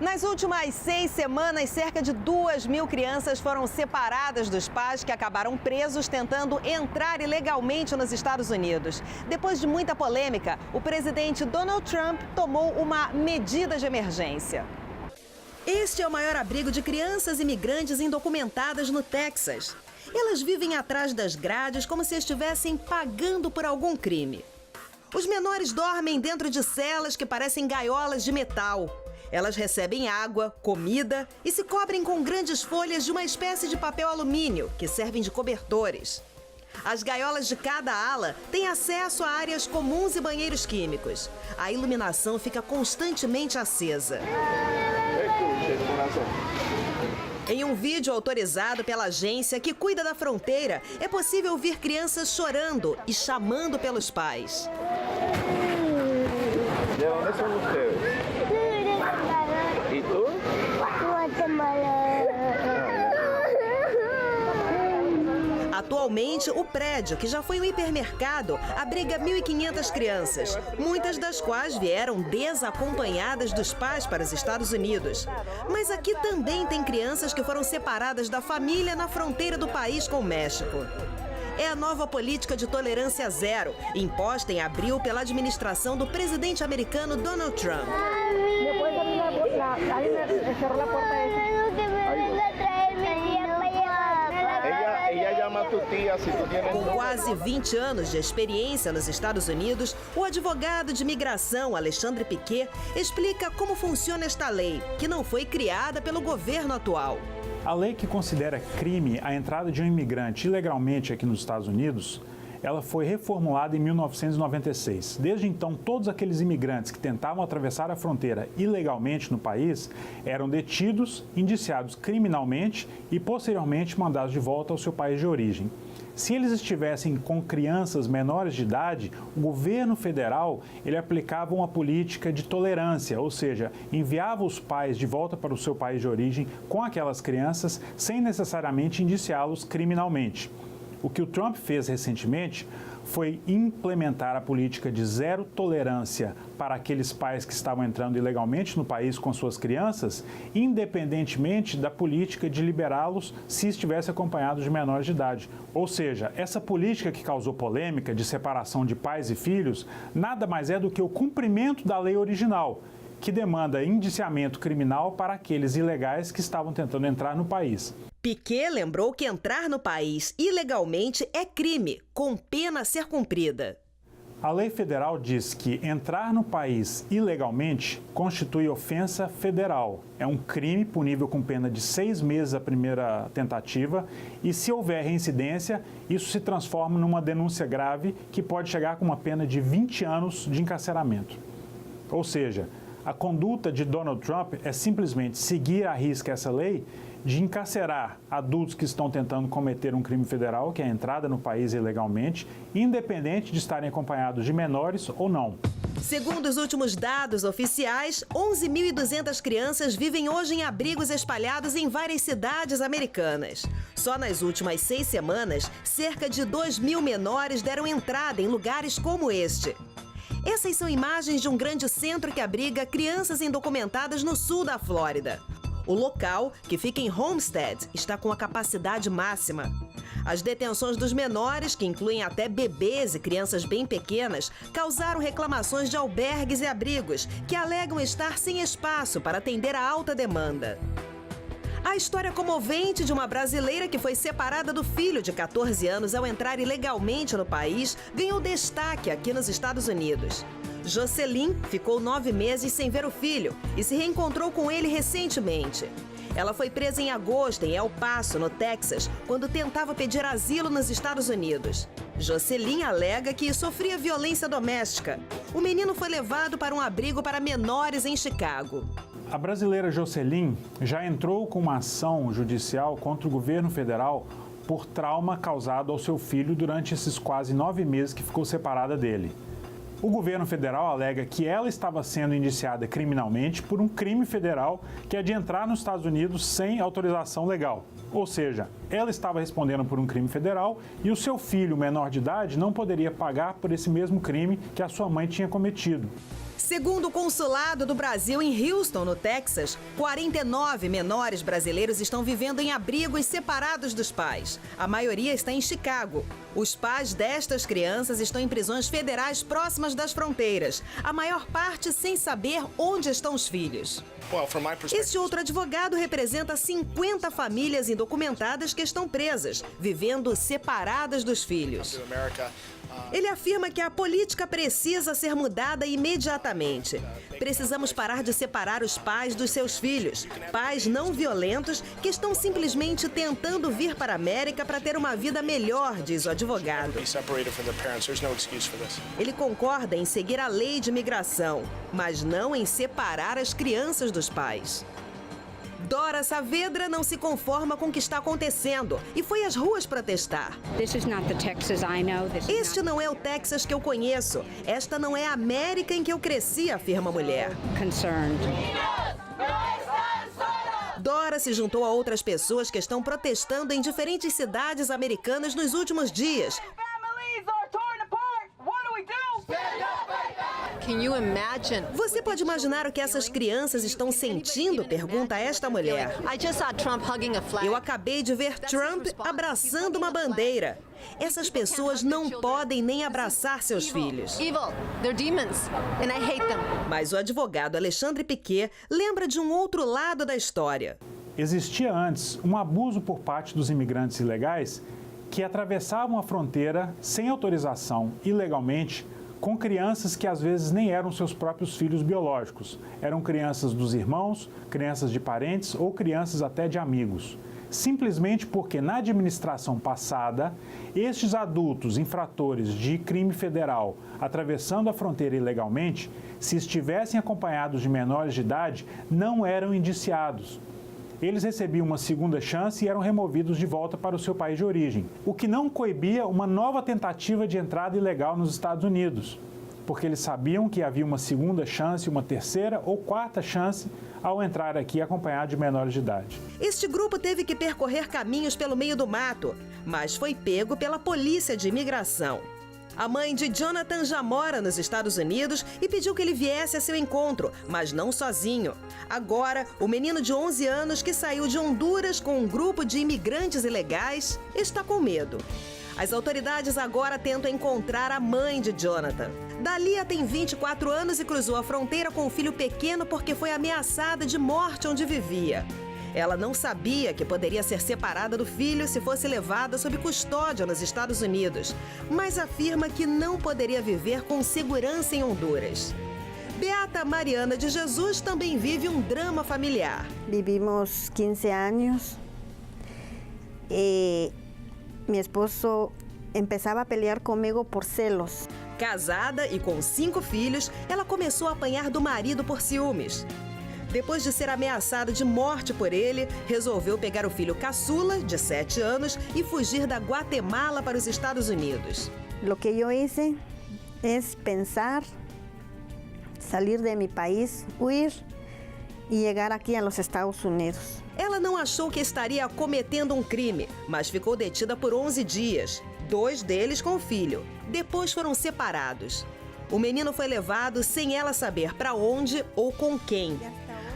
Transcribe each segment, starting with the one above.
Nas últimas 6 semanas, cerca de 2.000 crianças foram separadas dos pais que acabaram presos tentando entrar ilegalmente nos Estados Unidos. Depois de muita polêmica, o presidente Donald Trump tomou uma medida de emergência. Este é o maior abrigo de crianças imigrantes indocumentadas no Texas. Elas vivem atrás das grades como se estivessem pagando por algum crime. Os menores dormem dentro de celas que parecem gaiolas de metal. Elas recebem água, comida e se cobrem com grandes folhas de uma espécie de papel alumínio, que servem de cobertores. As gaiolas de cada ala têm acesso a áreas comuns e banheiros químicos. A iluminação fica constantemente acesa. Em um vídeo autorizado pela agência que cuida da fronteira, é possível ouvir crianças chorando e chamando pelos pais. ¿De dónde son ustedes? ¿Y tú? Atualmente, o prédio, que já foi um hipermercado, abriga 1.500 crianças, muitas das quais vieram desacompanhadas dos pais para os Estados Unidos. Mas aqui também tem crianças que foram separadas da família na fronteira do país com o México. É a nova política de tolerância zero, imposta em abril pela administração do presidente americano Donald Trump. Com quase 20 anos de experiência nos Estados Unidos, o advogado de imigração Alexandre Piquet explica como funciona esta lei, que não foi criada pelo governo atual. A lei que considera crime a entrada de um imigrante ilegalmente aqui nos Estados Unidos, ela foi reformulada em 1996. Desde então, todos aqueles imigrantes que tentavam atravessar a fronteira ilegalmente no país eram detidos, indiciados criminalmente e posteriormente mandados de volta ao seu país de origem. Se eles estivessem com crianças menores de idade, o governo federal ele aplicava uma política de tolerância, ou seja, enviava os pais de volta para o seu país de origem com aquelas crianças sem necessariamente indiciá-los criminalmente. O que o Trump fez recentemente foi implementar a política de zero tolerância para aqueles pais que estavam entrando ilegalmente no país com suas crianças, independentemente da política de liberá-los se estivesse acompanhado de menores de idade. Ou seja, essa política que causou polêmica de separação de pais e filhos nada mais é do que o cumprimento da lei original, que demanda indiciamento criminal para aqueles ilegais que estavam tentando entrar no país. Piquet lembrou que entrar no país ilegalmente é crime, com pena a ser cumprida. A lei federal diz que entrar no país ilegalmente constitui ofensa federal. É um crime punível com pena de 6 meses a primeira tentativa e, se houver reincidência, isso se transforma numa denúncia grave que pode chegar com uma pena de 20 anos de encarceramento. Ou seja, a conduta de Donald Trump é simplesmente seguir à risca essa lei de encarcerar adultos que estão tentando cometer um crime federal, que é a entrada no país ilegalmente, independente de estarem acompanhados de menores ou não. Segundo os últimos dados oficiais, 11.200 crianças vivem hoje em abrigos espalhados em várias cidades americanas. Só nas últimas 6 semanas, cerca de 2.000 menores deram entrada em lugares como este. Essas são imagens de um grande centro que abriga crianças indocumentadas no sul da Flórida. O local, que fica em Homestead, está com a capacidade máxima. As detenções dos menores, que incluem até bebês e crianças bem pequenas, causaram reclamações de albergues e abrigos, que alegam estar sem espaço para atender a alta demanda. A história comovente de uma brasileira que foi separada do filho de 14 anos ao entrar ilegalmente no país ganhou destaque aqui nos Estados Unidos. Jocelyn ficou 9 meses sem ver o filho e se reencontrou com ele recentemente. Ela foi presa em agosto em El Paso, no Texas, quando tentava pedir asilo nos Estados Unidos. Jocelyn alega que sofria violência doméstica. O menino foi levado para um abrigo para menores em Chicago. A brasileira Jocelyn já entrou com uma ação judicial contra o governo federal por trauma causado ao seu filho durante esses quase 9 meses que ficou separada dele. O governo federal alega que ela estava sendo indiciada criminalmente por um crime federal que é de entrar nos Estados Unidos sem autorização legal. Ou seja, ela estava respondendo por um crime federal e o seu filho, menor de idade, não poderia pagar por esse mesmo crime que a sua mãe tinha cometido. Segundo o Consulado do Brasil em Houston, no Texas, 49 menores brasileiros estão vivendo em abrigos separados dos pais. A maioria está em Chicago. Os pais destas crianças estão em prisões federais próximas das fronteiras, a maior parte sem saber onde estão os filhos. Este outro advogado representa 50 famílias indocumentadas que estão presas, vivendo separadas dos filhos. Ele afirma que a política precisa ser mudada imediatamente. Precisamos parar de separar os pais dos seus filhos. Pais não violentos que estão simplesmente tentando vir para a América para ter uma vida melhor, diz o advogado. Ele concorda em seguir a lei de imigração, mas não em separar as crianças dos pais. Dora Saavedra não se conforma com o que está acontecendo e foi às ruas protestar. Este não é o Texas que eu conheço. Esta não é a América em que eu cresci, afirma a mulher. Dora se juntou a outras pessoas que estão protestando em diferentes cidades americanas nos últimos dias. Você pode imaginar o que essas crianças estão sentindo? Pergunta esta mulher. Eu acabei de ver Trump abraçando uma bandeira. Essas pessoas não podem nem abraçar seus filhos. Mas o advogado Alexandre Piquet lembra de um outro lado da história. Existia antes um abuso por parte dos imigrantes ilegais que atravessavam a fronteira sem autorização, ilegalmente, com crianças que às vezes nem eram seus próprios filhos biológicos. Eram crianças dos irmãos, crianças de parentes ou crianças até de amigos. Simplesmente porque na administração passada, estes adultos infratores de crime federal atravessando a fronteira ilegalmente, se estivessem acompanhados de menores de idade, não eram indiciados. Eles recebiam uma segunda chance e eram removidos de volta para o seu país de origem, o que não coibia uma nova tentativa de entrada ilegal nos Estados Unidos, porque eles sabiam que havia uma segunda chance, uma terceira ou quarta chance ao entrar aqui acompanhado de menores de idade. Este grupo teve que percorrer caminhos pelo meio do mato, mas foi pego pela polícia de imigração. A mãe de Jonathan já mora nos Estados Unidos e pediu que ele viesse a seu encontro, mas não sozinho. Agora, o menino de 11 anos que saiu de Honduras com um grupo de imigrantes ilegais está com medo. As autoridades agora tentam encontrar a mãe de Jonathan. Dalia tem 24 anos e cruzou a fronteira com o filho pequeno porque foi ameaçada de morte onde vivia. Ela não sabia que poderia ser separada do filho se fosse levada sob custódia nos Estados Unidos, mas afirma que não poderia viver com segurança em Honduras. Beata Mariana de Jesus também vive um drama familiar. Vivimos 15 anos e meu esposo empezava a pelear comigo por celos. Casada e com 5 filhos, ela começou a apanhar do marido por ciúmes. Depois de ser ameaçada de morte por ele, resolveu pegar o filho caçula, de 7 anos, e fugir da Guatemala para os Estados Unidos. O que eu hice é pensar, sair de meu país, huir e chegar aqui aos Estados Unidos. Ela não achou que estaria cometendo um crime, mas ficou detida por 11 dias, 2 deles com o filho. Depois foram separados. O menino foi levado sem ela saber para onde ou com quem.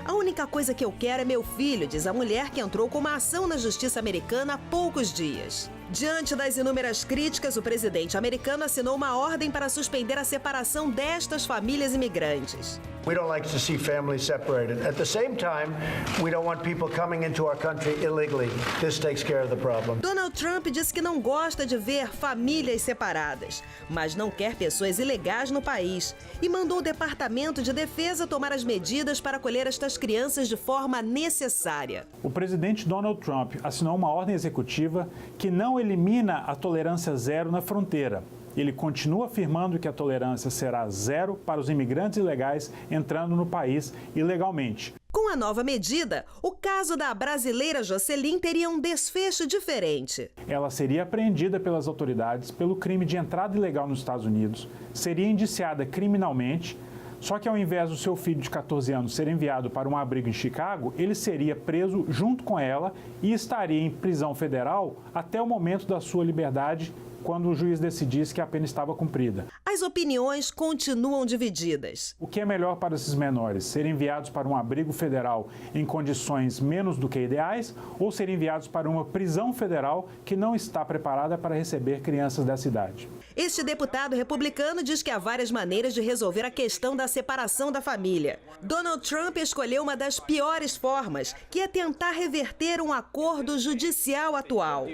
A única coisa que eu quero é meu filho, diz a mulher que entrou com uma ação na justiça americana há poucos dias. Diante das inúmeras críticas, o presidente americano assinou uma ordem para suspender a separação destas famílias imigrantes. We don't like to see families separated. At the same time, we don't want people coming into our country illegally. This takes care of the problem. Donald Trump disse que não gosta de ver famílias separadas, mas não quer pessoas ilegais no país e mandou o Departamento de Defesa tomar as medidas para acolher estas crianças de forma necessária. O presidente Donald Trump assinou uma ordem executiva que não elimina a tolerância zero na fronteira. Ele continua afirmando que a tolerância será zero para os imigrantes ilegais entrando no país ilegalmente. Com Com a nova medida, o caso da brasileira Jocelyn teria um desfecho diferente. Ela seria apreendida pelas autoridades pelo crime de entrada ilegal nos Estados Unidos, seria indiciada criminalmente, só que ao invés do seu filho de 14 anos ser enviado para um abrigo em Chicago, ele seria preso junto com ela e estaria em prisão federal até o momento da sua liberdade, quando o juiz decidisse que a pena estava cumprida. As opiniões continuam divididas. O que é melhor para esses menores? Serem enviados para um abrigo federal em condições menos do que ideais ou serem enviados para uma prisão federal que não está preparada para receber crianças dessa idade? Este deputado republicano diz que há várias maneiras de resolver a questão da separação da família. Donald Trump escolheu uma das piores formas, que é tentar reverter um acordo judicial atual.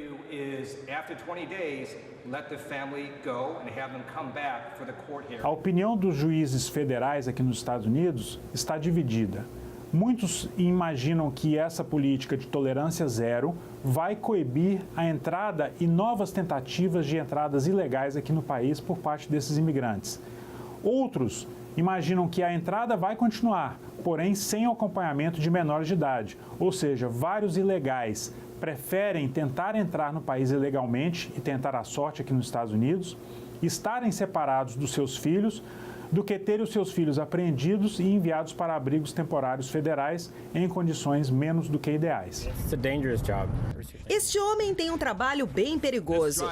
A opinião dos juízes federais aqui nos Estados Unidos está dividida. Muitos imaginam que essa política de tolerância zero vai coibir a entrada e novas tentativas de entradas ilegais aqui no país por parte desses imigrantes. Outros imaginam que a entrada vai continuar, porém sem o acompanhamento de menores de idade, ou seja, vários ilegais preferem tentar entrar no país ilegalmente e tentar a sorte aqui nos Estados Unidos, estarem separados dos seus filhos, do que ter os seus filhos apreendidos e enviados para abrigos temporários federais em condições menos do que ideais. Este homem tem um trabalho bem perigoso.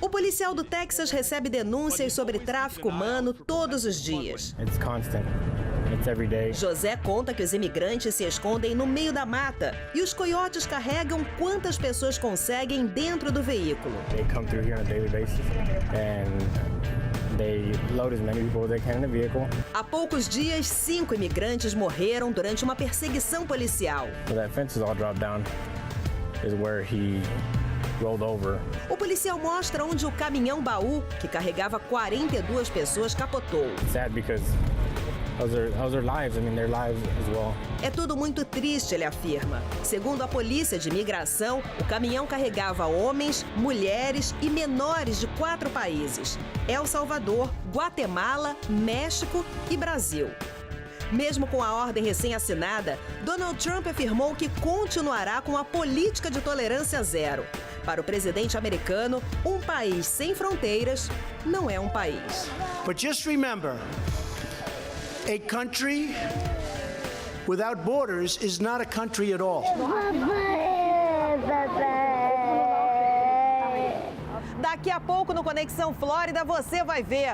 O policial do Texas recebe denúncias sobre tráfico humano todos os dias. José conta que os imigrantes se escondem no meio da mata e os coiotes carregam quantas pessoas conseguem dentro do veículo. Há poucos dias, 5 imigrantes morreram durante uma perseguição policial. O policial mostra onde o caminhão-baú, que carregava 42 pessoas, capotou. É tudo muito triste, ele afirma. Segundo a polícia de imigração, o caminhão carregava homens, mulheres e menores de 4 países: El Salvador, Guatemala, México e Brasil. Mesmo com a ordem recém-assinada, Donald Trump afirmou que continuará com a política de tolerância zero. Para o presidente americano, um país sem fronteiras não é um país. But just remember, a country without borders is not a country at all. Daqui a pouco no Conexão Flórida você vai ver.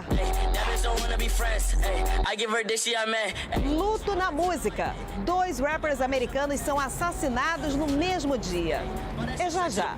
Luto na música. 2 rappers americanos são assassinados no mesmo dia. É já já.